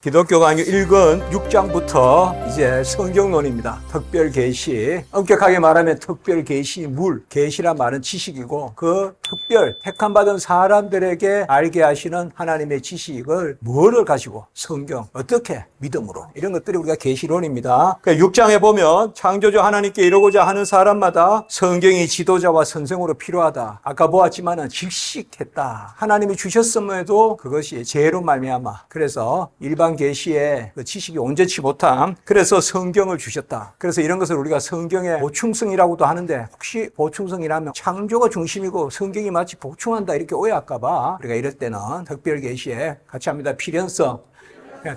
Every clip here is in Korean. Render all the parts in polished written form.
기독교 강의 1권 6장부터 이제 성경론입니다. 특별 계시. 엄격하게 말하면 특별 계시물, 계시란 말은 지식이고 그 특별 택함 받은 사람들에게 알게 하시는 하나님의 지식을 뭐를 가지고 성경 어떻게 믿음으로 이런 것들이 우리가 계시론입니다. 6장에 보면 창조주 하나님께 이루고자 하는 사람마다 성경이 지도자와 선생으로 필요하다. 아까 보았지만은 질식했다. 하나님이 주셨음에도 그것이 죄로 말미암아. 그래서 일반 계시에 그 지식이 온전치 못함. 그래서 성경을 주셨다. 그래서 이런 것을 우리가 성경의 보충성이라고도 하는데 혹시 보충성이라면 창조가 중심이고 성경이 마치 보충한다 이렇게 오해할까 봐 우리가 이럴 때는 특별 계시에 같이 합니다. 필연성.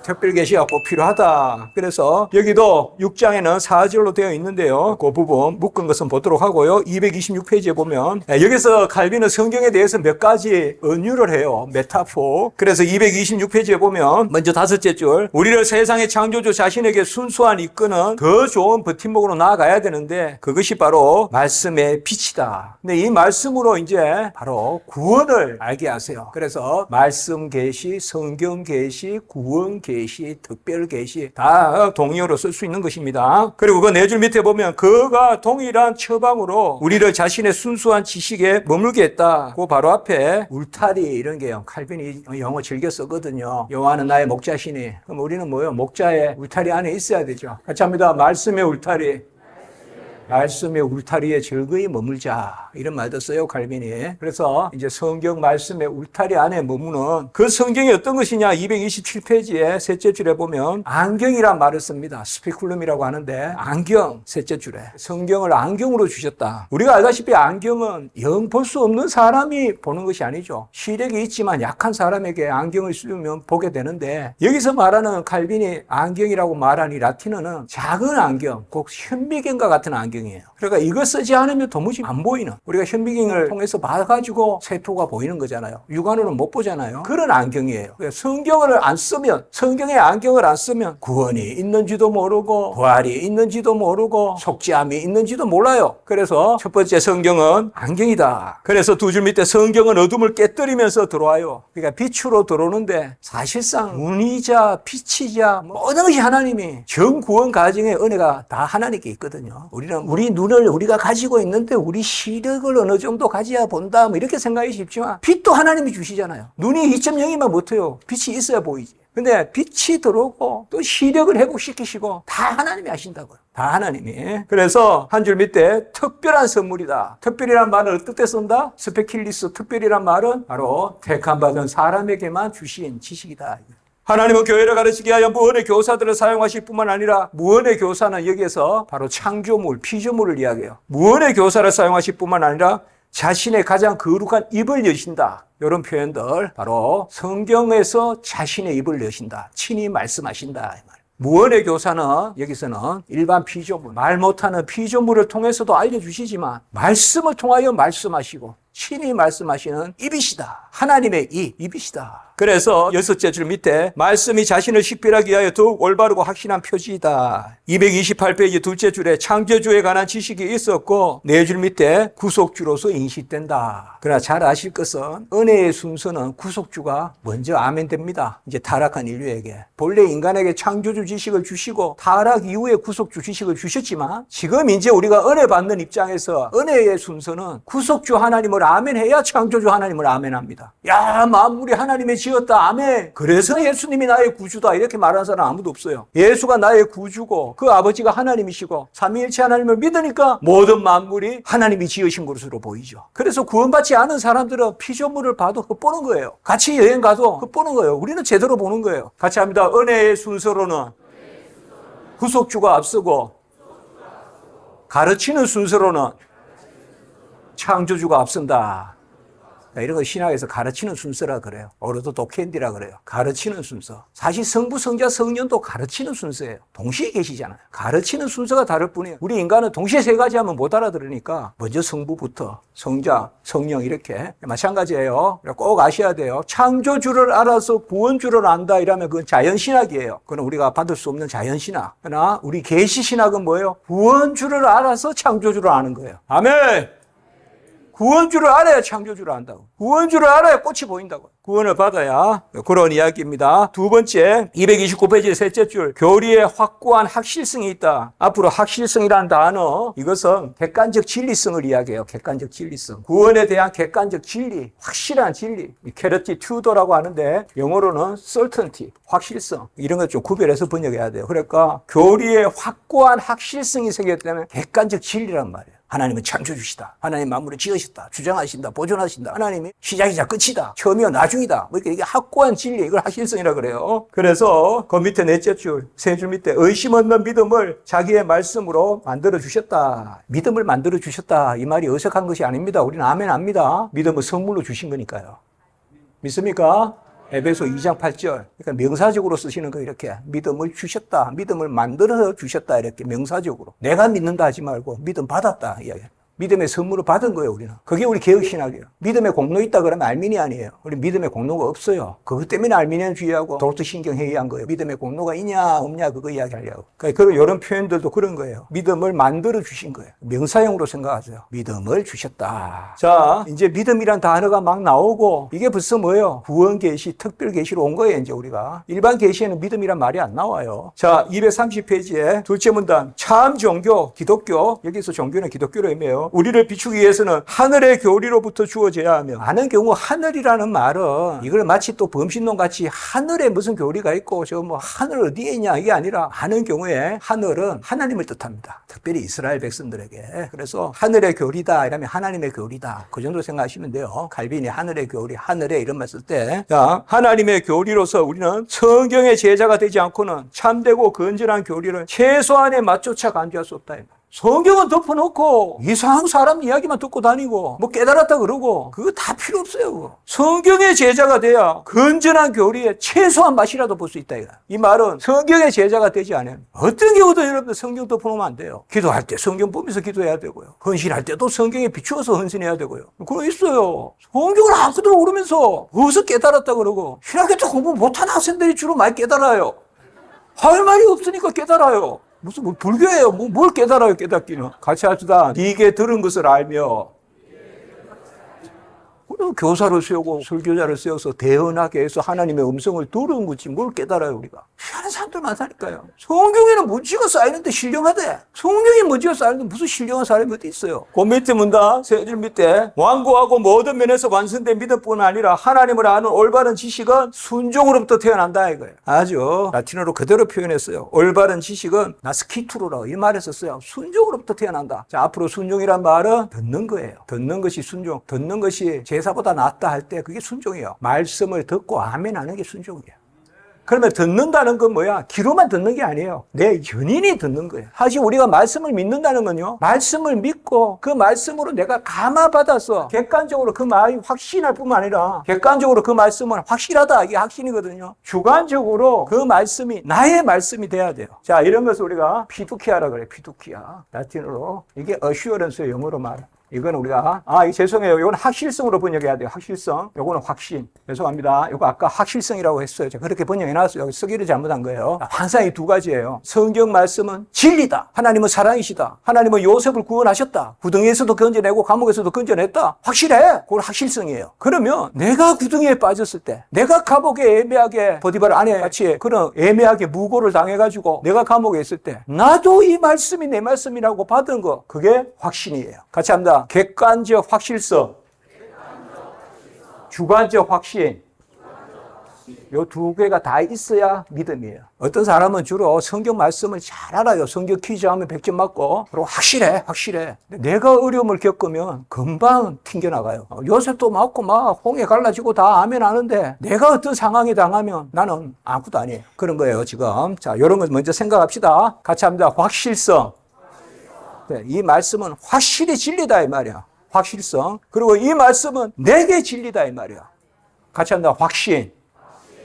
특별 계시가 꼭 필요하다. 그래서 여기도 6장에는 4절로 되어 있는데요. 그 부분 묶은 것은 보도록 하고요. 226페이지에 보면 여기서 칼빈은 성경에 대해서 몇 가지 은유를 해요. 메타포. 그래서 226페이지에 보면 먼저 다섯째 줄, 우리를 세상의 창조주 자신에게 순수한 이끄는 더 좋은 버팀목으로 나아가야 되는데 그것이 바로 말씀의 빛이다. 근데 이 말씀으로 이제 바로 구원을 알게 하세요. 그래서 말씀 계시, 성경 계시, 구원 계시, 특별 계시 다 동의어로 쓸 수 있는 것입니다. 그리고 그 네 줄 밑에 보면 그가 동일한 처방으로 우리를 자신의 순수한 지식에 머물게 했다. 그 바로 앞에 울타리 이런 게요. 칼빈이 영어 즐겨 쓰거든요. 여호와는 나의 목자시니. 그럼 우리는 뭐예요? 목자의 울타리 안에 있어야 되죠. 같이 합니다. 말씀의 울타리. 말씀의 울타리에 즐거이 머물자 이런 말도 써요 칼빈이. 그래서 이제 성경 말씀의 울타리 안에 머무는 그 성경이 어떤 것이냐 227페이지에 셋째 줄에 보면 안경이란 말을 씁니다. 스피큘름이라고 하는데 안경 셋째 줄에 성경을 안경으로 주셨다. 우리가 알다시피 안경은 영 볼 수 없는 사람이 보는 것이 아니죠. 시력이 있지만 약한 사람에게 안경을 쓰면 보게 되는데 여기서 말하는 칼빈이 안경이라고 말한 이 라틴어는 작은 안경 곧 현미경과 같은 안경 그러니까 이거 쓰지 않으면 도무지 안 보이는 우리가 현미경을 통해서 봐가지고 세토가 보이는 거잖아요. 육안으로는 못 보잖아요. 그런 안경이에요. 성경을 안 쓰면 성경의 안경을 안 쓰면 구원이 있는지도 모르고 부활이 있는지도 모르고 속죄함이 있는지도 몰라요. 그래서 첫 번째 성경은 안경이다. 그래서 두 줄 밑에 성경은 어둠을 깨뜨리면서 들어와요. 그러니까 빛으로 들어오는데 사실상 눈이자 빛이자 모든 것이 하나님이 전 구원 가정의 은혜가 다 하나님께 있거든요. 우리 눈을 우리가 가지고 있는데 우리 시력을 어느 정도 가져야 본다 뭐 이렇게 생각이 쉽지만 빛도 하나님이 주시잖아요. 눈이 2.0이면 못해요. 빛이 있어야 보이지. 근데 빛이 들어오고 또 시력을 회복시키시고 다 하나님이 하신다고요. 다 하나님이. 그래서 한 줄 밑에 특별한 선물이다. 특별이란 말은 어떨 때 쓴다? 스페킬리스. 특별이란 말은 바로 택함받은 사람에게만 주신 지식이다. 하나님은 교회를 가르치기 위하여 무언의 교사들을 사용하실 뿐만 아니라 무언의 교사는 여기에서 바로 창조물, 피조물을 이야기해요. 무언의 교사를 사용하실 뿐만 아니라 자신의 가장 거룩한 입을 여신다. 이런 표현들 바로 성경에서 자신의 입을 여신다. 친히 말씀하신다. 무언의 교사는 여기서는 일반 피조물, 말 못하는 피조물을 통해서도 알려주시지만 말씀을 통하여 말씀하시고 친히 말씀하시는 입이시다. 하나님의 입이시다. 그래서 여섯째 줄 밑에 말씀이 자신을 식별하기 위하여 더욱 올바르고 확신한 표지이다. 228페이지 둘째 줄에 창조주에 관한 지식이 있었고 네 줄 밑에 구속주로서 인식된다. 그러나 잘 아실 것은 은혜의 순서는 구속주가 먼저 아멘됩니다. 이제 타락한 인류에게. 본래 인간에게 창조주 지식을 주시고 타락 이후에 구속주 지식을 주셨지만 지금 이제 우리가 은혜 받는 입장에서 은혜의 순서는 구속주 하나님을 아멘해야 창조주 하나님을 아멘합니다. 야, 만물이 하나님의 지었다. 아멘. 그래서 예수님이 나의 구주다. 이렇게 말하는 사람 아무도 없어요. 예수가 나의 구주고 그 아버지가 하나님이시고 삼위일체 하나님을 믿으니까 모든 만물이 하나님이 지으신 것으로 보이죠. 그래서 구원받지 않은 사람들은 피조물을 봐도 헛보는 거예요. 같이 여행 가도 헛보는 거예요. 우리는 제대로 보는 거예요. 같이 합니다. 은혜의 순서로는 구속주가 앞서고 가르치는 순서로는 창조주가 앞선다. 이런 거 신학에서 가르치는 순서라 그래요. 오르도 도캔디라 그래요. 가르치는 순서. 사실 성부, 성자, 성령도 가르치는 순서예요. 동시에 계시잖아요. 가르치는 순서가 다를 뿐이에요. 우리 인간은 동시에 세 가지 하면 못 알아들으니까 먼저 성부부터 성자, 성령 이렇게 마찬가지예요. 꼭 아셔야 돼요. 창조주를 알아서 구원주를 안다 이러면 그건 자연신학이에요. 그건 우리가 받을 수 없는 자연신학. 그러나 우리 계시신학은 뭐예요? 구원주를 알아서 창조주를 아는 거예요. 아멘! 구원주를 알아야 창조주를 안다고. 구원주를 알아야 꽃이 보인다고. 구원을 받아야 그런 이야기입니다. 두 번째, 229페이지 셋째 줄. 교리에 확고한 확실성이 있다. 앞으로 확실성이라는 단어, 이것은 객관적 진리성을 이야기해요. 객관적 진리성. 구원에 대한 객관적 진리, 확실한 진리. 캐러티 튜더라고 하는데 영어로는 certainty, 확실성. 이런 것 좀 구별해서 번역해야 돼요. 그러니까 교리에 확고한 확실성이 생겼기 때문에 객관적 진리란 말이에요. 하나님은 창조주시다. 하나님 만물을 지으셨다. 주장하신다. 보존하신다. 하나님이 시작이자 끝이다. 처음이요 나중이다. 뭐 이게 확고한 진리, 이걸 확실성이라 그래요. 그래서 그 밑에 넷째 줄, 세 줄 밑에 의심 없는 믿음을 자기의 말씀으로 만들어 주셨다. 믿음을 만들어 주셨다. 이 말이 어색한 것이 아닙니다. 우리는 아멘 합니다. 믿음을 선물로 주신 거니까요. 믿습니까? 에베소 2장 8절. 그러니까 명사적으로 쓰시는 거 이렇게. 믿음을 주셨다. 믿음을 만들어서 주셨다. 이렇게 명사적으로. 내가 믿는다 하지 말고 믿음 받았다. 이야기. 믿음의 선물을 받은 거예요, 우리는. 그게 우리 개혁신학이에요. 믿음의 공로 있다 그러면 알미니안이에요. 우리 믿음의 공로가 없어요. 그것 때문에 알미니안주의하고 도덕신경 회의한 거예요. 믿음의 공로가 있냐 없냐 그거 이야기하려고. 그러니까 이런 표현들도 그런 거예요. 믿음을 만들어 주신 거예요. 명사형으로 생각하세요. 믿음을 주셨다. 자, 이제 믿음이란 단어가 막 나오고 이게 벌써 뭐예요? 구원 계시, 특별 계시로 온 거예요, 이제 우리가. 일반 계시에는 믿음이란 말이 안 나와요. 자, 230페이지에 둘째 문단. 참 종교, 기독교. 여기서 종교는 기독교로 의미해요. 우리를 비추기 위해서는 하늘의 교리로부터 주어져야 하며, 많은 경우 하늘이라는 말은 이걸 마치 또 범신론 같이 하늘에 무슨 교리가 있고 저 뭐 하늘 어디에 있냐 이게 아니라, 하는 경우에 하늘은 하나님을 뜻합니다. 특별히 이스라엘 백성들에게. 그래서 하늘의 교리다 이러면 하나님의 교리다, 그 정도 생각하시면 돼요. 칼빈이 하늘의 교리, 하늘에 이런 말 쓸 때, 자, 하나님의 교리로서 우리는 성경의 제자가 되지 않고는 참되고 건전한 교리를 최소한에 맞춰차 간주할 수 없다. 성경은 덮어놓고 이상한 사람 이야기만 듣고 다니고 뭐 깨달았다 그러고 그거 다 필요 없어요. 그거. 성경의 제자가 돼야 건전한 교리에 최소한 맛이라도 볼 수 있다. 이 말은 성경의 제자가 되지 않으면 어떤 경우도 여러분들 성경 덮어놓으면 안 돼요. 기도할 때 성경 보면서 기도해야 되고요. 헌신할 때도 성경에 비추어서 헌신해야 되고요. 그거 있어요. 성경을 아무것도 모르면서 어디서 깨달았다 그러고, 신학교 공부 못하는 학생들이 주로 많이 깨달아요. 할 말이 없으니까 깨달아요. 무슨 뭐 불교예요. 뭘 깨달아요, 깨닫기는. 같이 합시다. 네게 들은 것을 알며. 교사를 세우고 설교자를 세워서 대언하게 해서 하나님의 음성을 들은 거지 뭘 깨달아요, 우리가. 희한한 사람들 많다니까요. 성경에는 문지가 쌓이는데 신령하대. 성경에 문지가 쌓이는데 무슨 신령한 사람이 어디 있어요. 그 밑에 문다, 세 줄 밑에. 완고하고 모든 면에서 완성된 믿음뿐 아니라 하나님을 아는 올바른 지식은 순종으로부터 태어난다 이거예요. 아주 라틴어로 그대로 표현했어요. 올바른 지식은 나스키투로라고 이 말을 썼어요. 순종으로부터 태어난다. 자, 앞으로 순종이란 말은 듣는 거예요. 듣는 것이 순종. 듣는 것이 제사보다 낫다 할 때 그게 순종이에요. 말씀을 듣고 아멘 하는 게 순종이에요. 그러면 듣는다는 건 뭐야? 귀로만 듣는 게 아니에요. 내 연인이 듣는 거예요. 사실 우리가 말씀을 믿는다는 건요, 말씀을 믿고 그 말씀으로 내가 감화받아서 객관적으로 그 말이 확신할 뿐만 아니라 객관적으로 그 말씀은 확실하다, 이게 확신이거든요. 주관적으로 그 말씀이 나의 말씀이 돼야 돼요. 자, 이런 것을 우리가 피두키아라 그래요. 피두키아. 라틴어로. 이게 어슈어런스의 영어로 말해요. 이건 우리가, 죄송해요. 이건 확실성으로 번역해야 돼요. 확실성. 요거는 확신. 죄송합니다. 요거 아까 확실성이라고 했어요. 제가 그렇게 번역해놨어요. 여기 쓰기를 잘못한 거예요. 항상 이 두 가지예요. 성경 말씀은 진리다. 하나님은 사랑이시다. 하나님은 요셉을 구원하셨다. 구덩이에서도 건져내고 감옥에서도 건져냈다. 확실해. 그건 확실성이에요. 그러면 내가 구덩이에 빠졌을 때, 내가 감옥에 애매하게 보디발 안에 같이 그런 애매하게 무고를 당해가지고 내가 감옥에 있을 때, 나도 이 말씀이 내 말씀이라고 받은 거, 그게 확신이에요. 같이 합니다. 객관적 확실성, 주관적 확신. 요 두 개가 다 있어야 믿음이에요. 어떤 사람은 주로 성경 말씀을 잘 알아요. 성경 퀴즈 하면 100점 맞고, 그리고 확실해. 내가 어려움을 겪으면 금방 튕겨나가요. 요셉도 맞고 막 홍해 갈라지고 다 아멘 하는데 내가 어떤 상황에 당하면 나는 아무것도 아니에요. 그런 거예요, 지금. 자, 요런 거 먼저 생각합시다. 같이 합니다. 확실성. 네, 이 말씀은 확실히 진리다 이 말이야. 확실성. 그리고 이 말씀은 내게 진리다 이 말이야. 같이 합니다. 확신.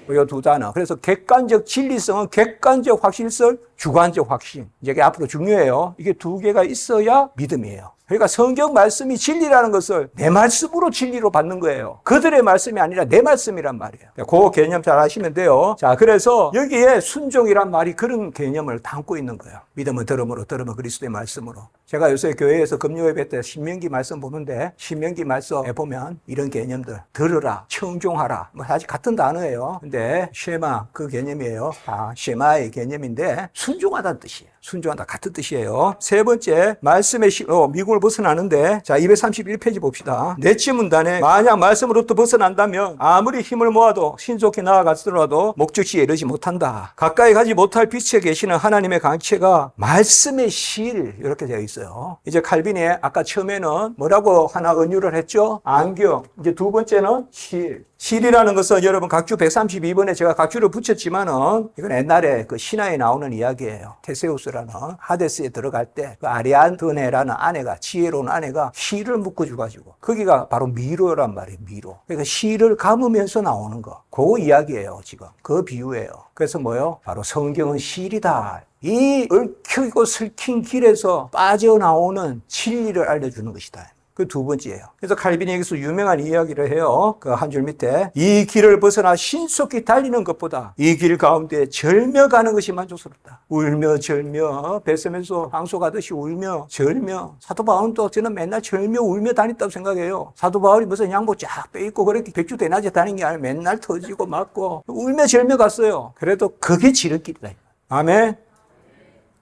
이 두 단어. 그래서 객관적 진리성은 객관적 확실성, 주관적 확신. 이게 앞으로 중요해요. 이게 두 개가 있어야 믿음이에요. 그러니까 성경 말씀이 진리라는 것을 내 말씀으로 진리로 받는 거예요. 그들의 말씀이 아니라 내 말씀이란 말이에요. 그 개념 잘 아시면 돼요. 자, 그래서 여기에 순종이란 말이 그런 개념을 담고 있는 거예요. 믿음은 들음으로, 들음은 그리스도의 말씀으로. 제가 요새 교회에서 금요예배 때 신명기 말씀 보는데 신명기 말씀에 보면 이런 개념들 들으라, 청종하라 뭐 사실 같은 단어예요. 근데 쉐마 그 개념이에요. 쉐마의 개념인데 순종하다는 뜻이에요. 순종하다 같은 뜻이에요. 세 번째 말씀의 미궁을 벗어나는데 자 231페이지 봅시다. 넷째 문단에 만약 말씀으로부터 벗어난다면 아무리 힘을 모아도 신속히 나아갔더라도 목적지에 이르지 못한다. 가까이 가지 못할 빛에 계시는 하나님의 강체가 말씀의 실 이렇게 되어 있어요. 이제 칼빈이 아까 처음에는 뭐라고 하나 은유를 했죠? 안경. 이제 두 번째는 실. 실이라는 것은 여러분 각주 132번에 제가 각주를 붙였지만은 이건 옛날에 그 신화에 나오는 이야기예요. 테세우스라는 하데스에 들어갈 때 그 아리안드네라는 아내가 지혜로운 아내가 실을 묶어줘가지고 거기가 바로 미로란 말이에요. 미로. 그러니까 실을 감으면서 나오는 거. 그 이야기예요. 지금 그 비유예요. 그래서 뭐요? 바로 성경은 실이다. 이 얽히고 설킨 길에서 빠져나오는 진리를 알려주는 것이다. 그 두 번째예요. 그래서 칼빈이 여기서 유명한 이야기를 해요. 그 한 줄 밑에 이 길을 벗어나 신속히 달리는 것보다 이 길 가운데 절며 가는 것이 만족스럽다. 울며 절며 뱃속에서 황소가듯이 울며 절며 사도 바울은 또 저는 맨날 절며 울며 다녔다고 생각해요. 사도 바울이 무슨 양복 쫙 빼입고 그렇게 백주 대낮에 다니는 게 아니라 맨날 터지고 맞고 울며 절며 갔어요. 그래도 그게 지름길이다. 아멘.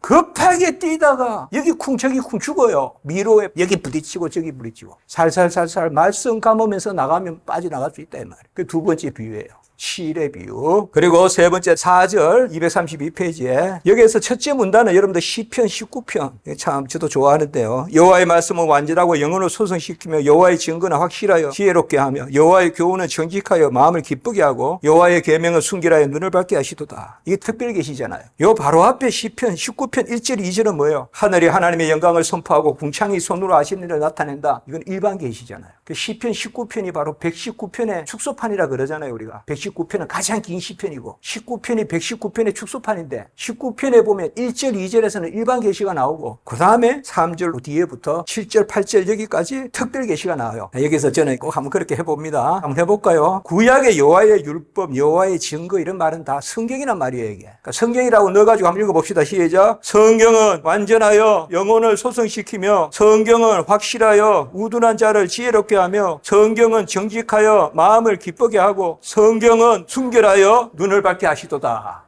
급하게 뛰다가 여기 쿵 저기 쿵 죽어요. 미로에 여기 부딪히고 저기 부딪히고 살살살살 말씀 감으면서 나가면 빠져나갈 수 있다 이 말이에요. 그 두 번째 비유예요. 실의 비유. 그리고 세 번째 4절 232페이지에 여기에서 첫째 문단은 여러분들 시편 19편 참 저도 좋아하는데요. 여호와의 말씀은 완전하고 영혼을 소성시키며 여호와의 증거는 확실하여 지혜롭게 하며 여호와의 교훈은 정직하여 마음을 기쁘게 하고 여호와의 계명은 순결하여 눈을 밝게 하시도다. 이게 특별 계시잖아요. 요 바로 앞에 시편 19편 1절 2절은 뭐예요? 하늘이 하나님의 영광을 선포하고 궁창이 손으로 하시는 일을 나타낸다. 이건 일반 계시잖아요. 그 시편 19편이 바로 119편의 축소판이라 그러잖아요. 우리가 119편은 가장 긴 시편이고 19편이 119편의 축소판인데 19편에 보면 1절 2절에서는 일반 계시가 나오고 그 다음에 3절 뒤에부터 7절 8절 여기까지 특별 계시가 나와요. 여기서 저는 꼭 한번 그렇게 해봅니다. 한번 해볼까요? 구약의 여호와의 율법, 여호와의 증거 이런 말은 다 성경이란 말이에요. 이게 그러니까 성경이라고 넣어가지고 한번 읽어봅시다. 시작. 성경은 완전하여 영혼을 소성시키며 성경은 확실하여 우둔한 자를 지혜롭게 하며 성경은 정직하여 마음을 기쁘게 하고 성경은 순결하여 눈을 밝게 하시도다.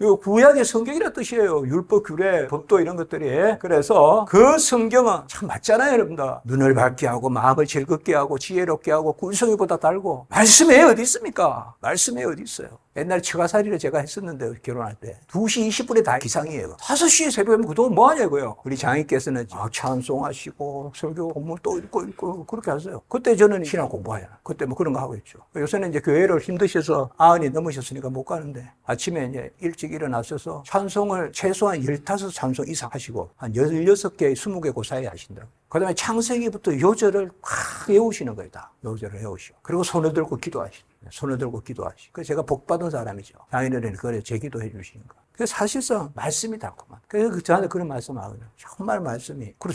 이거 구약의 성경이라는 뜻이에요. 율법, 규례, 법도 이런 것들이. 그래서 그 성경은 참 맞잖아요, 여러분들. 눈을 밝게 하고 마음을 즐겁게 하고 지혜롭게 하고 꿀송이보다 달고. 말씀에 어디 있습니까? 말씀에 어디 있어요? 옛날 처가살이를 제가 했었는데 결혼할 때 2시 20분에 다 기상이에요. 5시에 새벽에 그동안 뭐 하냐고요. 우리 장인께서는 찬송하시고 설교 본문 또 읽고 그렇게 하세요. 그때 저는 신앙 공부해요. 그때 뭐 그런 거 하고 있죠. 요새는 이제 교회를 힘드셔서 90이 넘으셨으니까 못 가는데 아침에 이제 일찍 일어나셔서 찬송을 최소한 15찬송 이상 하시고 한 16개, 20개 그 사이에 하신다고. 그 다음에 창세기부터 요절을 확 외우시는 거예요. 다 요절을 외우시고. 그리고 손을 들고 기도하시고. 손을 들고 기도하시고. 그래서 제가 복받은 사람이죠. 장인어른이 그래 제 기도해 주시는 거. 그래서 사실상 말씀이 달콤한. 그래서 저한테 그런 말씀 하거든요. 정말 말씀이. 그리고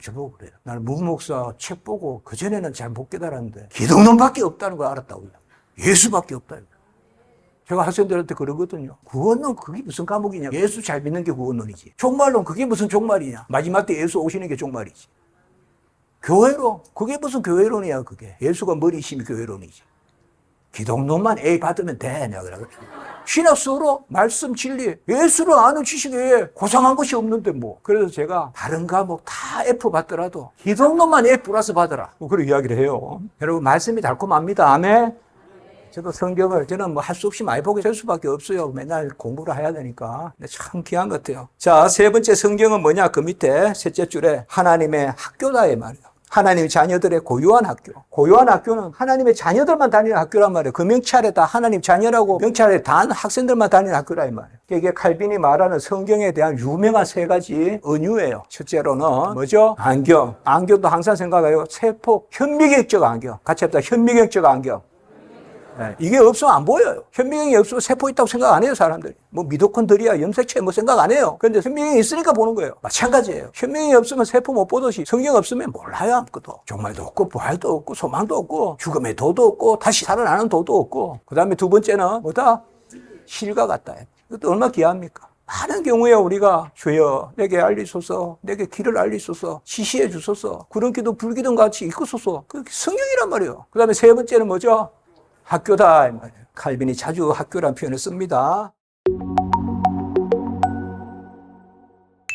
저보고 그래요. 나는 무목사 책 보고 그전에는 잘 못 깨달았는데 기독론밖에 없다는 걸 알았다고요. 예수밖에 없다. 제가 학생들한테 그러거든요. 구원론 그게 무슨 과목이냐. 예수 잘 믿는 게 구원론이지. 종말론 그게 무슨 종말이냐. 마지막 때 예수 오시는 게 종말이지. 교회론 그게 무슨 교회론이야 그게. 예수가 머리심이 교회론이지. 기독론만 A 받으면 돼. 내가 그러거든요. 신학서로 말씀 진리 예수를 아는 지식에 고상한 것이 없는데 뭐. 그래서 제가 다른 과목 다 F 받더라도 기독론만 A 플러스 받아라. 뭐 그런 이야기를 해요. 여러분 말씀이 달콤합니다. 아멘. 저도 성경을 저는 뭐 할 수 없이 많이 보게 될 수밖에 없어요. 맨날 공부를 해야 되니까. 근데 참 귀한 것 같아요. 자, 세 번째 성경은 뭐냐? 그 밑에 셋째 줄에 하나님의 학교다 이 말이에요. 하나님의 자녀들의 고유한 학교. 고유한 학교는 하나님의 자녀들만 다니는 학교란 말이에요. 그 명찰에 다 하나님 자녀라고 명찰에 단 학생들만 다니는 학교라 이 말이에요. 이게 칼빈이 말하는 성경에 대한 유명한 세 가지 은유예요. 첫째로는 뭐죠? 안경. 안경도 항상 생각해요. 세포 현미경적 안경. 같이 합시다. 현미경적 안경. 이게 없으면 안 보여요. 현미경이 없으면 세포 있다고 생각 안 해요, 사람들이. 뭐 미토콘드리아, 염색체 뭐 생각 안 해요. 그런데 현미경이 있으니까 보는 거예요. 마찬가지예요. 현미경이 없으면 세포 못 보듯이 성경 없으면 몰라요, 아무것도. 종말도 없고 부활도 없고 소망도 없고 죽음의 도도 없고 다시 살아나는 도도 없고. 그 다음에 두 번째는 뭐다? 실과 같다. 이것도 얼마나 귀합니까? 많은 경우에 우리가 주여 내게 알리소서, 내게 길을 알리소서, 지시해 주소서, 그런 기도 불기도 같이 이끄소서. 그게 성경이란 말이에요. 그 다음에 세 번째는 뭐죠? 학교다 이 말이에요. 칼빈이 자주 학교라는 표현을 씁니다.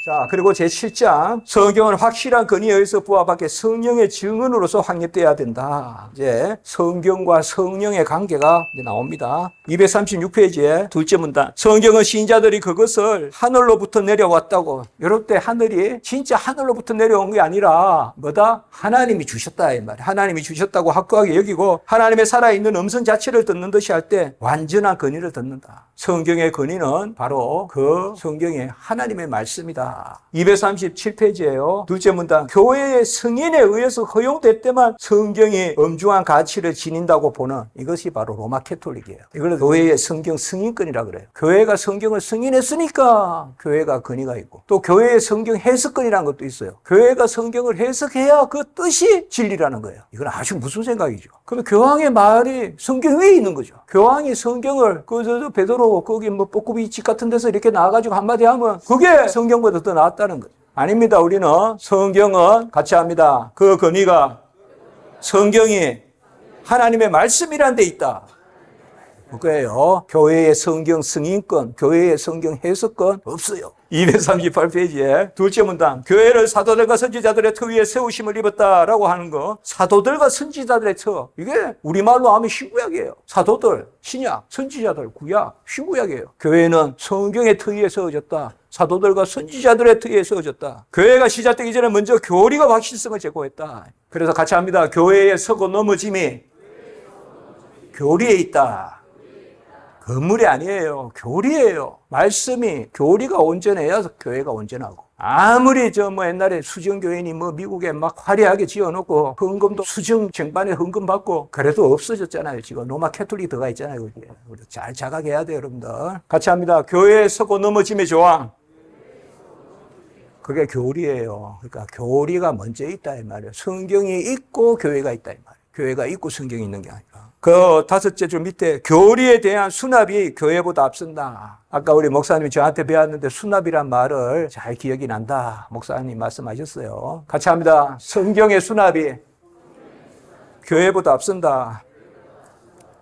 자, 그리고 제7장 성경은 확실한 근거에 의해서 부합하게 성령의 증언으로서 확립돼야 된다. 이제 성경과 성령의 관계가 이제 나옵니다. 236페이지에 둘째 문단. 성경은 신자들이 그것을 하늘로부터 내려왔다고. 이럴 때 하늘이 진짜 하늘로부터 내려온 게 아니라 뭐다? 하나님이 주셨다 이 말이에요. 하나님이 주셨다고 확고하게 여기고 하나님의 살아있는 음성 자체를 듣는 듯이 할 때 완전한 근의를 듣는다. 성경의 근의는 바로 그 성경의 하나님의 말씀이다. 237페이지예요. 둘째 문단. 교회의 승인에 의해서 허용될 때만 성경이 엄중한 가치를 지닌다고 보는 이것이 바로 로마 캐톨릭이에요. 이걸 교회의 성경 승인권이라고 그래요. 교회가 성경을 승인했으니까 교회가 근의가 있고 또 교회의 성경 해석권이라는 것도 있어요. 교회가 성경을 해석해야 그 뜻이 진리라는 거예요. 이건 아주 무슨 생각이죠. 그러면 교황의 말이 성경 위에 있는 거죠. 교황이 성경을 베드로 거기 뭐 뽀꾸비 집 같은 데서 이렇게 나와가지고 한마디 하면 그게 성경보다 더 낫다는 거죠. 아닙니다. 우리는 성경은 같이 합니다. 그 근의가 성경이 하나님의 말씀이란 데 있다. 그거예요. 교회의 성경 승인권, 교회의 성경 해석권 없어요. 238페이지에 둘째 문단. 교회를 사도들과 선지자들의 터 위에 세우심을 입었다라고 하는 거. 사도들과 선지자들의 터. 이게 우리말로 하면 신구약이에요. 사도들, 신약, 선지자들, 구약, 신구약이에요. 교회는 성경의 터 위에 세워졌다. 사도들과 선지자들의 터 위에 세워졌다. 교회가 시작되기 전에 먼저 교리가 확실성을 제공했다. 그래서 같이 합니다. 교회에 서고 넘어짐이 교리에 있다. 건물이 아니에요. 교리예요. 말씀이 교리가 온전해야 교회가 온전하고. 아무리 옛날에 수정교인이 미국에 막 화려하게 지어놓고 헌금도 수정 쟁반에 헌금 받고 그래도 없어졌잖아요. 지금 로마 캐톨릭 들어가 있잖아요. 거기에. 우리 잘 자각해야 돼요, 여러분들. 같이 합니다. 교회에 서고 넘어짐의 조항. 그게 교리예요. 그러니까 교리가 먼저 있다 이 말이에요. 성경이 있고 교회가 있다 이 말이에요. 교회가 있고 성경이 있는 게 아니라. 그 다섯째 줄 밑에 교리에 대한 수납이 교회보다 앞선다. 아까 우리 목사님이 저한테 배웠는데 수납이란 말을 잘 기억이 난다. 목사님 말씀하셨어요. 같이 합니다. 성경의 수납이 교회보다 앞선다.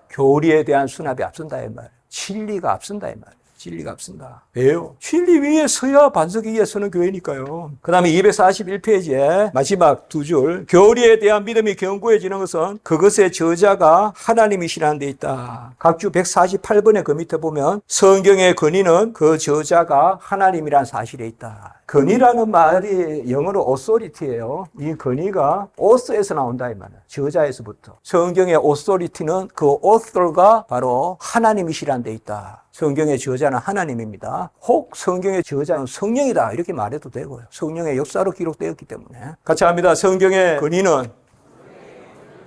교리에 대한 수납이 앞선다 이 말이에요. 진리가 앞선다 이 말이에요. 진리가 앞선다. 왜요? 진리 위에 서야 반석 위에 서는 교회니까요. 그 다음에 241페이지에 마지막 두 줄. 교리에 대한 믿음이 견고해지는 것은 그것의 저자가 하나님이시라는 데 있다. 각주 148번의 그 밑에 보면 성경의 근의는 그 저자가 하나님이라는 사실에 있다. 근의라는 말이 영어로 authority예요. 이 근의가 author에서 나온다 이 말이에요. 저자에서부터. 성경의 authority는 그 author가 바로 하나님이시라는 데 있다. 성경의 저자는 하나님입니다. 혹 성경의 저자는 성령이다 이렇게 말해도 되고요. 성령의 역사로 기록되었기 때문에. 같이 합니다. 성경의 근의는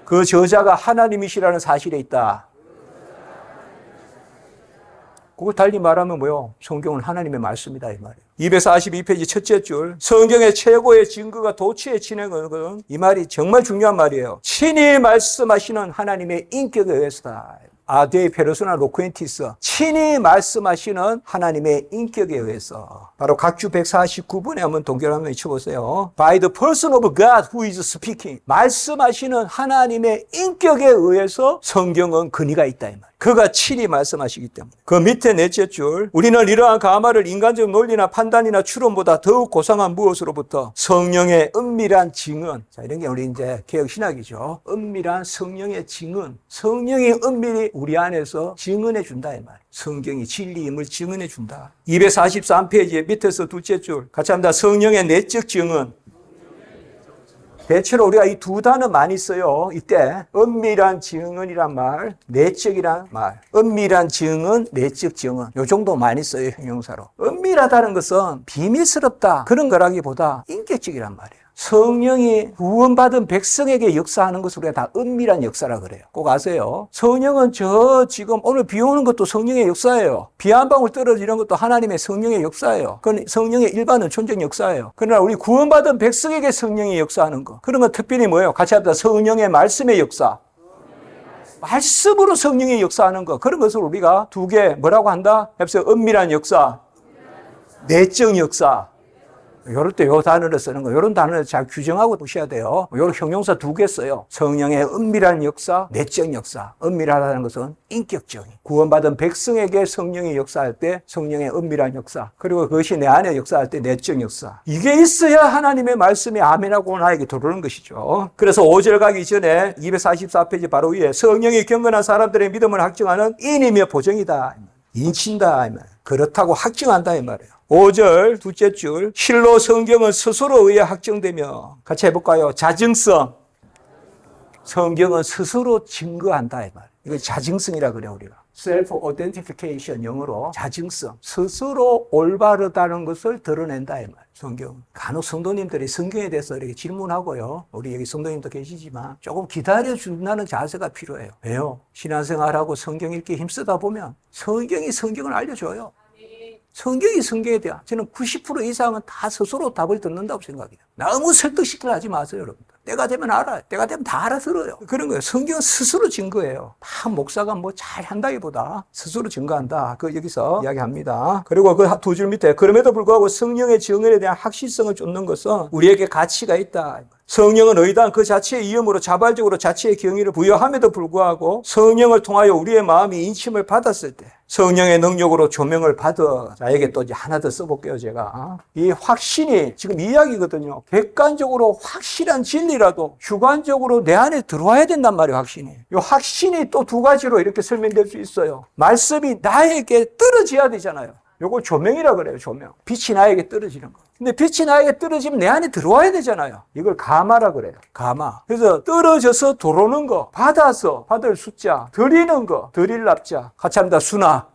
그 저자가 하나님이시라는 사실에 있다. 그걸 달리 말하면 뭐요? 성경은 하나님의 말씀이다 이 말이에요. 242페이지 첫째 줄. 성경의 최고의 증거가 도취에 지내는 것은 이 말이 정말 중요한 말이에요. 친히 말씀하시는 하나님의 인격에 의해서다. 아데이 페르소나 로쿠엔티스. 친히 말씀하시는 하나님의 인격에 의해서. 바로 각주 149번에 한번 동결 한번 쳐보세요. By the person of God who is speaking. 말씀하시는 하나님의 인격에 의해서 성경은 근의가 있다 이 말. 그가 친히 말씀하시기 때문에. 그 밑에 넷째 줄. 우리는 이러한 가마를 인간적 논리나 판단이나 추론보다 더욱 고상한 무엇으로부터 성령의 은밀한 증언. 자, 이런 게 우리 이제 개혁 신학이죠. 은밀한 성령의 증언. 성령이 은밀히 우리 안에서 증언해 준다 이 말. 성경이 진리임을 증언해 준다. 243페이지 밑에서 둘째 줄. 같이 합니다. 성령의 내적 증언. 대체로 우리가 이 두 단어 많이 써요. 이때 은밀한 증언이란 말, 내적이란 말. 은밀한 증언, 내적 증언. 요 정도 많이 써요, 형용사로. 은밀하다는 것은 비밀스럽다 그런 거라기보다 인격 인격적이란 말이에요. 성령이 구원받은 백성에게 역사하는 것을 우리가 다 은밀한 역사라 그래요. 꼭 아세요. 성령은 지금 오늘 비 오는 것도 성령의 역사예요. 비 한 방울 떨어지는 것도 하나님의 성령의 역사예요. 그건 성령의 일반 은총적 역사예요. 그러나 우리 구원받은 백성에게 성령이 역사하는 것, 그런 건 특별히 뭐예요? 같이 합시다. 성령의 말씀의 역사. 말씀으로 성령이 역사하는 것, 그런 것을 우리가 두 개 뭐라고 한다? 해서 은밀한 역사, 내적 역사. 이럴 때 요 단어를 쓰는 거예요. 이런 단어를 잘 규정하고 보셔야 돼요. 요런 형용사 두 개 써요. 성령의 은밀한 역사, 내적 역사. 은밀하다는 것은 인격적인. 구원받은 백성에게 성령이 역사할 때 성령의 은밀한 역사. 그리고 그것이 내 안에 역사할 때 내적 역사. 이게 있어야 하나님의 말씀이 아멘하고 나에게 들어오는 것이죠. 그래서 5절 가기 전에 244페이지 바로 위에 성령이 경건한 사람들의 믿음을 확증하는 인이며 보정이다. 인친다. 그렇다고 확증한다 이 말이에요. 5절 둘째 줄, 실로 성경은 스스로 의해 확정되며, 같이 해볼까요? 자증성. 성경은 스스로 증거한다 이 말. 이걸 자증성이라 그래요 우리가. self-authentication, 영어로 자증성. 스스로 올바르다는 것을 드러낸다 이 말. 성경. 간혹 성도님들이 성경에 대해서 이렇게 질문하고요. 우리 여기 성도님도 계시지만 조금 기다려준다는 자세가 필요해요. 왜요? 신앙생활하고 성경 읽기 힘쓰다 보면 성경이 성경을 알려줘요. 성경이 성경에 대한 저는 90% 이상은 다 스스로 답을 듣는다고 생각해요. 너무 설득시키려 하지 마세요, 여러분. 때가 되면 알아요. 때가 되면 다 알아들어요. 그런 거예요. 성경은 스스로 증거해요. 다 목사가 뭐 잘 한다기보다 스스로 증거한다. 그 여기서 이야기합니다. 그리고 그 두 줄 밑에 그럼에도 불구하고 성령의 증언에 대한 확실성을 쫓는 것은 우리에게 가치가 있다. 성령은 의당 그 자체의 이음으로 자발적으로 자체의 경의를 부여함에도 불구하고 성령을 통하여 우리의 마음이 인침을 받았을 때 성령의 능력으로 조명을 받아. 자, 여기 또 이제 하나 더 써볼게요, 제가. 이 확신이 지금 이야기거든요. 객관적으로 확실한 진리라도 주관적으로 내 안에 들어와야 된단 말이에요, 확신이. 이 확신이 또 두 가지로 이렇게 설명될 수 있어요. 말씀이 나에게 떨어져야 되잖아요. 요걸 조명이라 그래요, 조명. 빛이 나에게 떨어지는 거. 근데 빛이 나에게 떨어지면 내 안에 들어와야 되잖아요. 이걸 가마라 그래요. 가마. 그래서 떨어져서 들어오는 거, 받아서 받을 숫자, 드리는 거, 드릴 납자. 같이 합니다. 수나.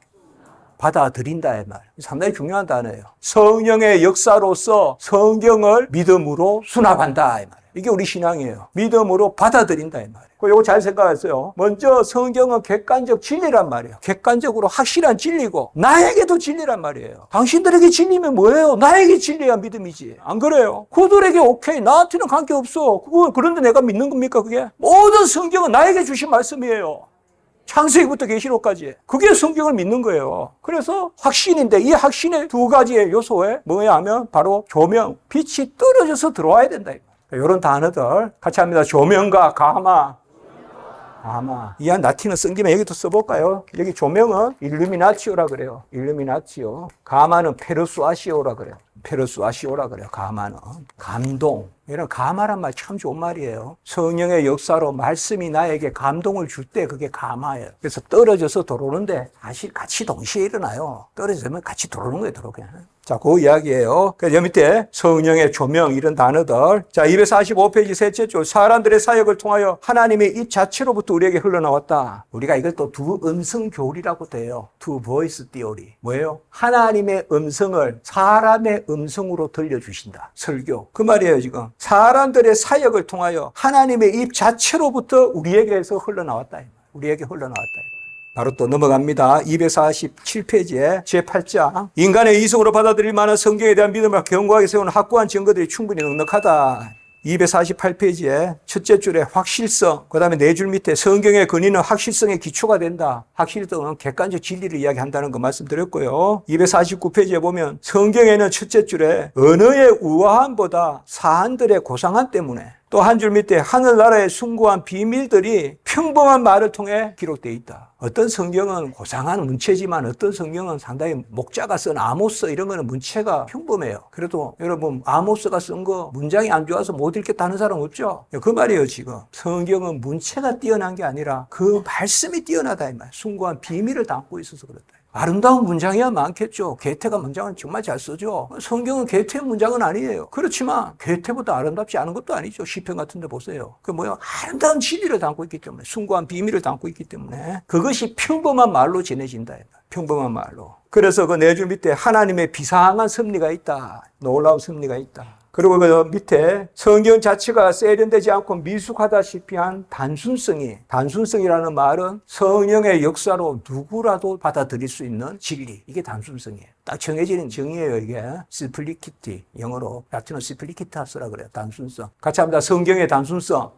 받아들인다 이 말. 상당히 중요한 단어예요. 성령의 역사로서 성경을 믿음으로 수납한다 이 말. 이게 우리 신앙이에요. 믿음으로 받아들인다 이 말이에요. 이거 잘 생각하세요. 먼저 성경은 객관적 진리란 말이에요. 객관적으로 확실한 진리고 나에게도 진리란 말이에요. 당신들에게 진리면 뭐예요? 나에게 진리야 믿음이지. 안 그래요? 그들에게 오케이. 나한테는 관계없어. 그런데 내가 믿는 겁니까 그게? 모든 성경은 나에게 주신 말씀이에요. 창세기부터 계시록까지. 그게 성경을 믿는 거예요. 그래서 확신인데 이 확신의 두 가지의 요소에 뭐야 하면 바로 조명, 빛이 떨어져서 들어와야 된다. 이런 단어들 같이 합니다. 조명과 가마. 가마. 이한 라틴어 쓴 김에 여기도 써볼까요? 여기 조명은 일루미나티오라 그래요. 일루미나티오. 가마는 페르수아시오라 그래요. 페르수아시오라 그래요. 가마는. 감동. 이런 가마란 말 참 좋은 말이에요. 성령의 역사로 말씀이 나에게 감동을 줄 때 그게 가마예요. 그래서 떨어져서 들어오는데 사실 같이 동시에 일어나요. 떨어지면 같이 들어오는 거예요, 들어오게. 자, 그 이야기예요. 그래서 여기 밑에 성령의 조명 이런 단어들. 자, 245페이지 셋째 줄. 사람들의 사역을 통하여 하나님의 입 자체로부터 우리에게 흘러나왔다. 우리가 이걸 또 두 음성 교리라고 돼요. two voice theory. 뭐예요? 하나님의 음성을 사람의 음성으로 들려주신다. 설교. 그 말이에요, 지금. 사람들의 사역을 통하여 하나님의 입 자체로부터 우리에게서 흘러나왔다. 우리에게 흘러나왔다. 바로 또 넘어갑니다. 247페이지에 제8장. 인간의 이성으로 받아들일 만한 성경에 대한 믿음을 견고하게 세우는 확고한 증거들이 충분히 넉넉하다. 248페이지에 첫째 줄에 확실성, 그 다음에 네 줄 밑에 성경의 근위는 확실성의 기초가 된다. 확실성은 객관적 진리를 이야기한다는 거 말씀드렸고요. 249페이지에 보면 성경에는 첫째 줄에 언어의 우아함보다 사안들의 고상함 때문에 또 한 줄 밑에 하늘나라의 숭고한 비밀들이 평범한 말을 통해 기록되어 있다. 어떤 성경은 고상한 문체지만 어떤 성경은 상당히 목자가 쓴 아모스 이런 거는 문체가 평범해요. 그래도 여러분 아모스가 쓴 거 문장이 안 좋아서 못 읽겠다 하는 사람 없죠? 그 말이에요 지금. 성경은 문체가 뛰어난 게 아니라 그 말씀이 뛰어나다 이 말. 숭고한 비밀을 담고 있어서 그렇다. 아름다운 문장이야 많겠죠. 게테가 문장은 정말 잘 쓰죠. 성경은 게테의 문장은 아니에요. 그렇지만 게테보다 아름답지 않은 것도 아니죠. 시편 같은 데 보세요. 그 뭐야? 아름다운 진리를 담고 있기 때문에, 숭고한 비밀을 담고 있기 때문에 그것이 평범한 말로 전해진다. 평범한 말로. 그래서 그 네 줄 밑에 하나님의 비상한 섭리가 있다. 놀라운 섭리가 있다. 그리고 그 밑에 성경 자체가 세련되지 않고 미숙하다시피 한 단순성이라는 말은 성령의 역사로 누구라도 받아들일 수 있는 진리. 이게 단순성이에요. 딱 정해지는 정의예요, 이게. 시플리키티. 영어로 라틴어 시플리키타스라 그래요. 단순성. 같이 합니다. 성경의 단순성.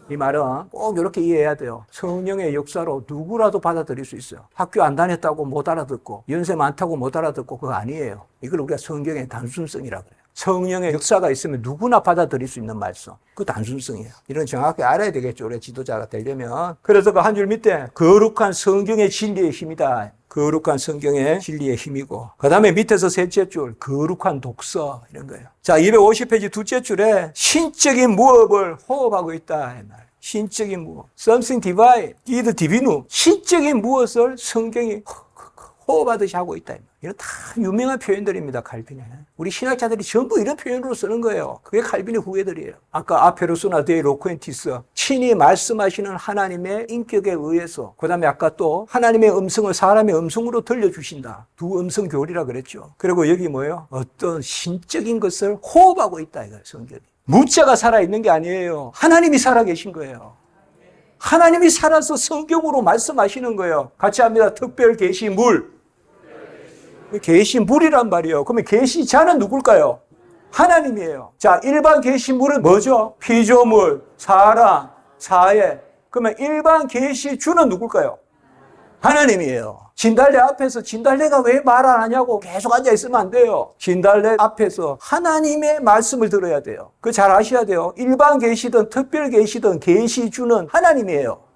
이 말은 꼭 이렇게 이해해야 돼요. 성령의 역사로 누구라도 받아들일 수 있어요. 학교 안 다녔다고 못 알아듣고 연세 많다고 못 알아듣고 그거 아니에요. 이걸 우리가 성경의 단순성이라고 해요. 성령의 역사가 있으면 누구나 받아들일 수 있는 말씀. 그 단순성이에요. 이런 정확히 알아야 되겠죠. 우리 지도자가 되려면. 그래서 그 한 줄 밑에 거룩한 성경의 진리의 힘이다. 거룩한 성경의 진리의 힘이고, 그 다음에 밑에서 셋째 줄 거룩한 독서 이런 거예요. 자, 250페이지 둘째 줄에 신적인 무업을 호흡하고 있다 이 말. 신적인 무엇, something divine, id divino, 신적인 무엇을 성경이 호흡하듯이 하고 있다. 이런 다 유명한 표현들입니다, 칼빈에. 우리 신학자들이 전부 이런 표현으로 쓰는 거예요. 그게 칼빈의 후예들이에요. 아까 아페로소나 데 로쿠엔티스, 친히 말씀하시는 하나님의 인격에 의해서, 그 다음에 아까 또 하나님의 음성을 사람의 음성으로 들려주신다. 두 음성 교리라 그랬죠. 그리고 여기 뭐예요? 어떤 신적인 것을 호흡하고 있다, 이거예요, 성경이. 무자가 살아있는 게 아니에요. 하나님이 살아계신 거예요. 하나님이 살아서 성경으로 말씀하시는 거예요. 같이 합니다. 특별 계시물. 계시물이란 말이에요. 그러면 계시자는 누굴까요? 하나님이에요. 자, 일반 계시물은 뭐죠? 피조물, 사람, 사회. 그러면 일반 계시주는 누굴까요? 하나님이에요. 진달래 앞에서 진달래가 왜 말 안 하냐고 계속 앉아 있으면 안 돼요. 진달래 앞에서 하나님의 말씀을 들어야 돼요. 그거 잘 아셔야 돼요. 일반 계시든 특별 계시든 계시주는 하나님이에요.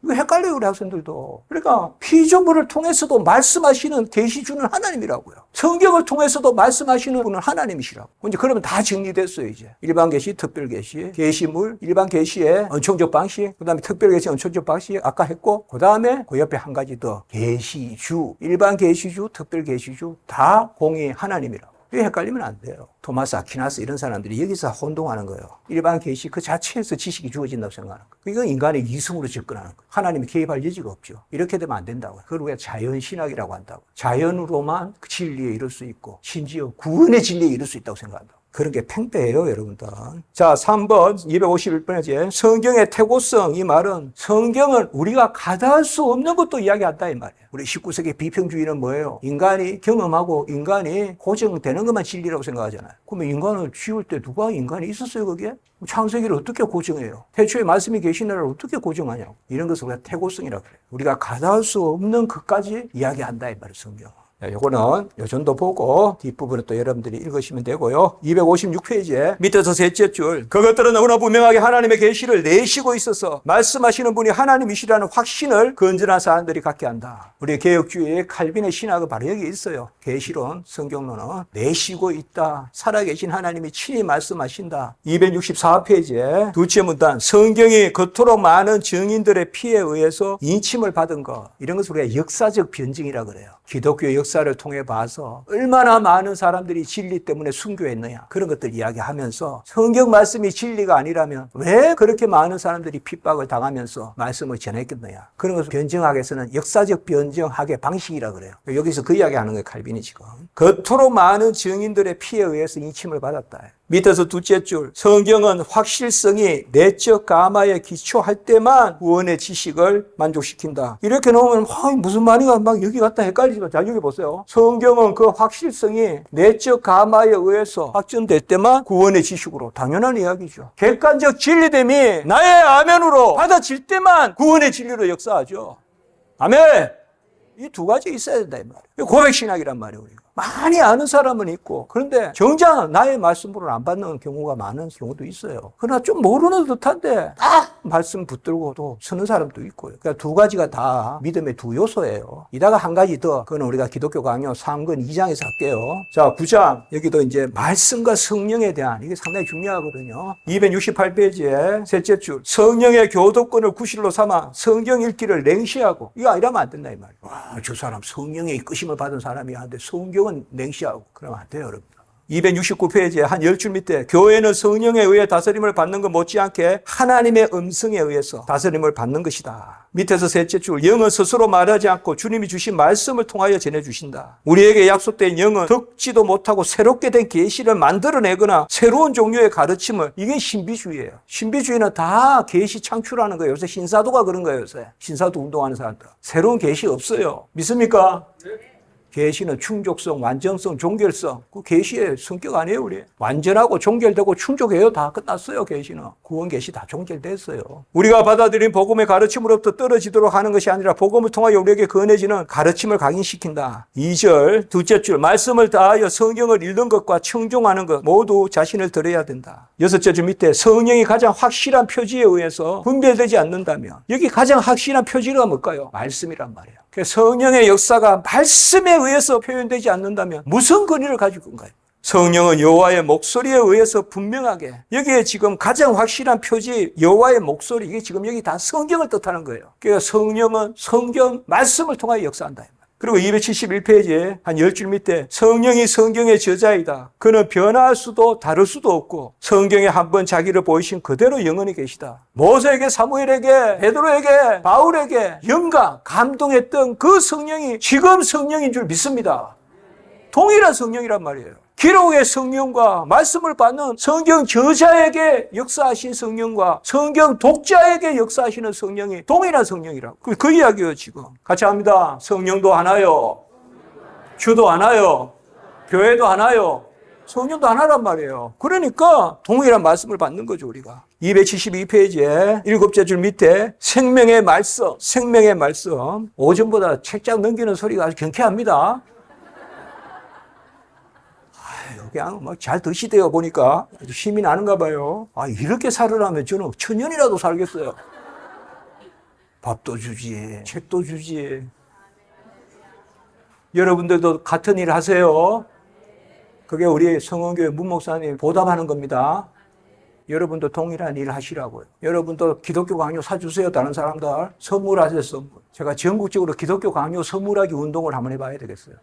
이거 헷갈려요, 우리 학생들도. 그러니까 피조물을 통해서도 말씀하시는 계시주는 하나님이라고요. 성경을 통해서도 말씀하시는 분은 하나님이시라고. 이제 그러면 다 정리됐어요, 이제. 일반 계시, 특별 계시, 계시물, 일반 계시의 언총적 방식, 그다음에 특별 계시 언총적 방식 아까 했고, 그다음에 그 옆에 한 가지 더 계시주, 일반 계시주, 특별 계시주 다 공이 하나님이라고. 이게 헷갈리면 안 돼요. 토마스 아퀴나스 이런 사람들이 여기서 혼동하는 거예요. 일반 계시 그 자체에서 지식이 주어진다고 생각하는 거예요. 이건 인간의 이성으로 접근하는 거예요. 하나님이 개입할 여지가 없죠. 이렇게 되면 안 된다고요. 그걸 우리가 자연신학이라고 한다고. 자연으로만 진리에 이를 수 있고 심지어 구원의 진리에 이를 수 있다고 생각한다고. 그런 게 팽배해요, 여러분들. 자, 3번 251페이지에 성경의 태고성, 이 말은 성경은 우리가 가다할 수 없는 것도 이야기한다 이 말이에요. 우리 19세기 비평주의는 뭐예요? 인간이 경험하고 인간이 고정되는 것만 진리라고 생각하잖아요. 그러면 인간을 지을 때 누가 인간이 있었어요, 거기에? 창세기를 어떻게 고정해요? 태초에 말씀이 계신 나라를 어떻게 고정하냐고. 이런 것을 우리가 태고성이라고 그래요. 우리가 가다할 수 없는 것까지 이야기한다 이 말이에요, 성경은. 요거는 요전도 보고 뒷부분에 또 여러분들이 읽으시면 되고요. 256페이지에 밑에서 셋째 줄, 그것들은 너무나 분명하게 하나님의 계시를 내시고 있어서 말씀하시는 분이 하나님이시라는 확신을 건전한 사람들이 갖게 한다. 우리 개혁주의의 칼빈의 신학은 바로 여기 있어요. 계시론, 성경론은 내시고 있다. 살아계신 하나님이 친히 말씀하신다. 264페이지에 두째 문단, 성경이 그토록 많은 증인들의 피에 의해서 인침을 받은 것, 이런 것을 우리가 역사적 변증이라 그래요. 기독교 역사를 통해 봐서 얼마나 많은 사람들이 진리 때문에 순교했느냐, 그런 것들 이야기하면서 성경 말씀이 진리가 아니라면 왜 그렇게 많은 사람들이 핍박을 당하면서 말씀을 전했겠느냐, 그런 것을 변증하기 위해서는 역사적 변증학의 방식이라 그래요. 여기서 그 이야기하는 거예요, 칼빈이 지금. 그토록 많은 증인들의 피에 의해서 인침을 받았다. 밑에서 둘째 줄, 성경은 확실성이 내적 감화에 기초할 때만 구원의 지식을 만족시킨다. 이렇게 놓으면 무슨 말인가 막 여기 갔다 헷갈리지만, 자, 여기 보세요. 성경은 그 확실성이 내적 감화에 의해서 확정될 때만 구원의 지식으로, 당연한 이야기죠. 객관적 진리됨이 나의 아멘으로 받아질 때만 구원의 진리로 역사하죠. 아멘! 이 두 가지 있어야 된다 이 말이에요. 고백신학이란 말이에요, 우리가. 많이 아는 사람은 있고, 그런데 정작 나의 말씀으로는 안 받는 경우가 많은 경우도 있어요. 그러나 좀 모르는 듯한데 딱 말씀 붙들고 또 서는 사람도 있고요. 그러니까 두 가지가 다 믿음의 두 요소예요. 이다가 한 가지 더, 그건 우리가 기독교 강요 3권 2장에서 할게요. 자, 9장, 여기도 이제 말씀과 성령에 대한, 이게 상당히 중요하거든요. 268페이지에 셋째 줄, 성령의 교도권을 구실로 삼아 성경 읽기를 냉시하고, 이거 이러면 안 된다 이 말이에요. 와, 저 사람 성령의 이끄심을 받은 사람이 한데 성경은 냉시하고 그러면 안 돼요, 여러분. 269페이지에 한 10줄 밑에 교회는 성령에 의해 다스림을 받는 것 못지않게 하나님의 음성에 의해서 다스림을 받는 것이다. 밑에서 셋째 줄, 영은 스스로 말하지 않고 주님이 주신 말씀을 통하여 전해주신다. 우리에게 약속된 영은 듣지도 못하고 새롭게 된 계시를 만들어내거나 새로운 종류의 가르침을, 이게 신비주의예요. 신비주의는 다 계시 창출하는 거예요. 요새 신사도가 그런 거예요. 요새 신사도 운동하는 사람들. 새로운 계시 없어요. 믿습니까? 계시는 충족성, 완전성, 종결성. 그 계시의 성격 아니에요, 우리. 완전하고 종결되고 충족해요. 다 끝났어요, 계시는. 구원 계시 다 종결됐어요. 우리가 받아들인 복음의 가르침으로부터 떨어지도록 하는 것이 아니라 복음을 통하여 우리에게 건해지는 가르침을 각인시킨다. 2절, 둘째 줄, 말씀을 다하여 성경을 읽는 것과 청종하는 것 모두 자신을 들어야 된다. 6째 줄 밑에 성령이 가장 확실한 표지에 의해서 분별되지 않는다면, 여기 가장 확실한 표지가 뭘까요? 말씀이란 말이에요. 성령의 역사가 말씀에 의해서 표현되지 않는다면 무슨 권위를 가지고 있는가요? 성령은 여호와의 목소리에 의해서 분명하게, 여기에 지금 가장 확실한 표지 여호와의 목소리, 이게 지금 여기 다 성경을 뜻하는 거예요. 그러니까 성령은 성경 말씀을 통하여 역사한다. 그리고 271페이지에 한 10줄 밑에 성령이 성경의 저자이다. 그는 변화할 수도 다를 수도 없고 성경에 한번 자기를 보이신 그대로 영원히 계시다. 모세에게, 사무엘에게, 베드로에게, 바울에게 영감, 감동했던 그 성령이 지금 성령인 줄 믿습니다. 동일한 성령이란 말이에요. 기록의 성령과 말씀을 받는 성경 저자에게 역사하신 성령과 성경 독자에게 역사하시는 성령이 동일한 성령이라고. 그 이야기예요, 지금. 같이 합니다. 성령도 하나요. 주도 하나요. 교회도 하나요. 성령도 하나란 말이에요. 그러니까 동일한 말씀을 받는 거죠, 우리가. 272페이지에 7째 줄 밑에 생명의 말씀, 생명의 말씀. 오전보다 책장 넘기는 소리가 아주 경쾌합니다. 그냥 막 잘 드시대요, 보니까. 힘이 나는가 봐요. 아, 이렇게 살으라면 저는 천년이라도 살겠어요. 밥도 주지, 책도 주지. 여러분들도 같은 일 하세요. 그게 우리 성원교회 문목사님 보답하는 겁니다. 여러분도 동일한 일 하시라고요. 여러분도 기독교 강요 사주세요, 다른 사람들. 선물하세요, 선물. 제가 전국적으로 기독교 강요 선물하기 운동을 한번 해봐야 되겠어요.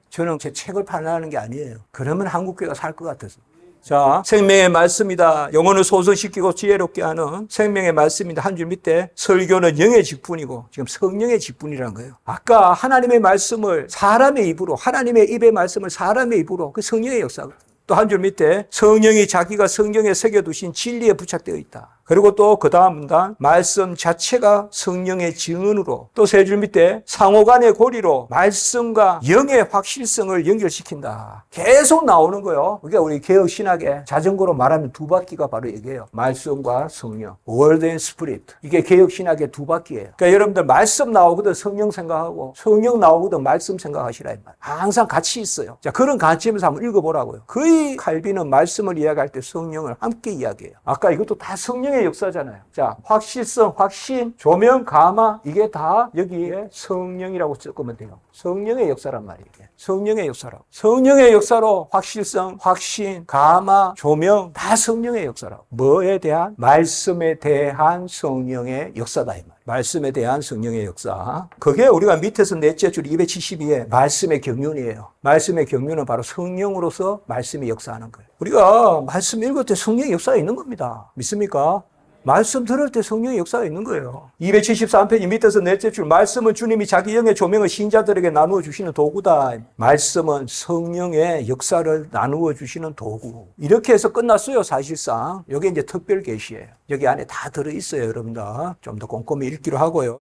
저는 제 책을 팔라는 게 아니에요. 그러면 한국교회가 살 것 같아서. 자, 생명의 말씀이다. 영혼을 소성시키고 지혜롭게 하는 생명의 말씀이다. 한 줄 밑에 설교는 영의 직분이고 지금 성령의 직분이라는 거예요. 아까 하나님의 말씀을 사람의 입으로, 하나님의 입의 말씀을 사람의 입으로, 그 성령의 역사거든요. 또 한 줄 밑에 성령이 자기가 성경에 새겨두신 진리에 부착되어 있다. 그리고 또 그 다음 문단, 말씀 자체가 성령의 증언으로, 또 세 줄 밑에 상호간의 고리로 말씀과 영의 확실성을 연결시킨다. 계속 나오는 거예요. 그게 우리 개혁신학의 자전거로 말하면 두 바퀴가 바로 이게요. 말씀과 성령, Word and Spirit. 이게 개혁신학의 두 바퀴예요. 그러니까 여러분들 말씀 나오거든 성령 생각하고, 성령 나오거든 말씀 생각하시라 이 말. 항상 같이 있어요. 자, 그런 관점에서 한번 읽어보라고요. 거의 칼빈은 말씀을 이야기할 때 성령을 함께 이야기해요. 아까 이것도 다 성령의 역사잖아요. 자, 확실성, 확신, 조명, 감화, 이게 다 여기에 성령이라고 적으면 돼요. 성령의 역사란 말이에요. 성령의 역사라고. 성령의 역사로 확실성, 확신, 감화, 조명, 다 성령의 역사라고. 뭐에 대한? 말씀에 대한 성령의 역사다 이 말. 말씀에 대한 성령의 역사. 그게 우리가 밑에서 넷째 줄 272에 말씀의 경륜이에요. 말씀의 경륜은 바로 성령으로서 말씀이 역사하는 거예요. 우리가 말씀 읽을 때 성령의 역사가 있는 겁니다. 믿습니까? 말씀 들을 때 성령의 역사가 있는 거예요. 273페이지 밑에서 넷째 줄, 말씀은 주님이 자기 영의 조명을 신자들에게 나누어 주시는 도구다. 말씀은 성령의 역사를 나누어 주시는 도구. 이렇게 해서 끝났어요, 사실상. 이게 이제 특별 계시예요. 여기 안에 다 들어있어요, 여러분들. 좀 더 꼼꼼히 읽기로 하고요.